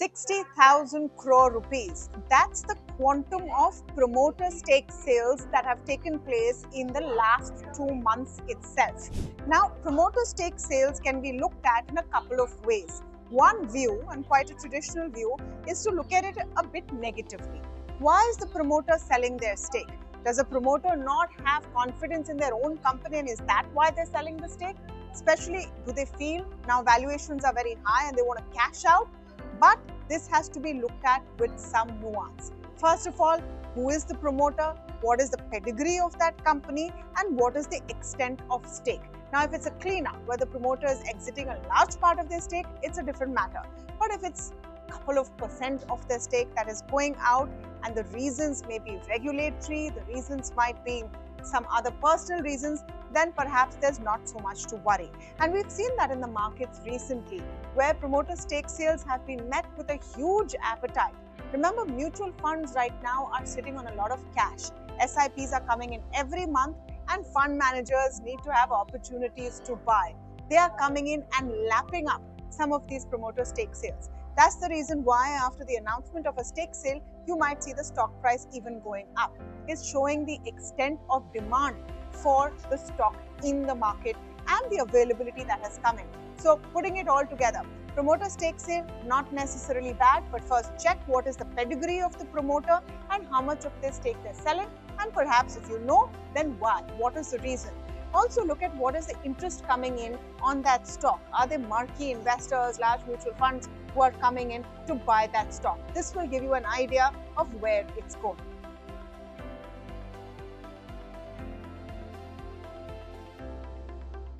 60,000 crore rupees. That's the quantum of promoter stake sales that have taken place in the last 2 months itself. Now, promoter stake sales can be looked at in a couple of ways. One view, and quite a traditional view, is to look at it a bit negatively. Why is the promoter selling their stake? Does a promoter not have confidence in their own company, and is that why they're selling the stake? Especially, do they feel now valuations are very high and they want to cash out? But this has to be looked at with some nuance. First of all, who is the promoter? What is the pedigree of that company? And what is the extent of stake? Now, if it's a cleanup where the promoter is exiting a large part of their stake, it's a different matter. But if it's a couple of % of their stake that is going out, and the reasons may be regulatory, the reasons might be some other personal reasons, then perhaps there's not so much to worry. And we've seen that in the markets recently, where promoter stake sales have been met with a huge appetite. Remember, mutual funds right now are sitting on a lot of cash. SIPs are coming in every month, and fund managers need to have opportunities to buy. They are coming in and lapping up some of these promoter stake sales. That's the reason why after the announcement of a stake sale, you might see the stock price even going up. It's showing the extent of demand for the stock in the market and the availability that has come in. So putting it all together, promoter stake sale, not necessarily bad, but first check what is the pedigree of the promoter and how much of their stake they're selling. And perhaps if you know, then why? What is the reason? Also look at what is the interest coming in on that stock. Are there marquee investors, large mutual funds who are coming in to buy that stock? This will give you an idea of where it's going.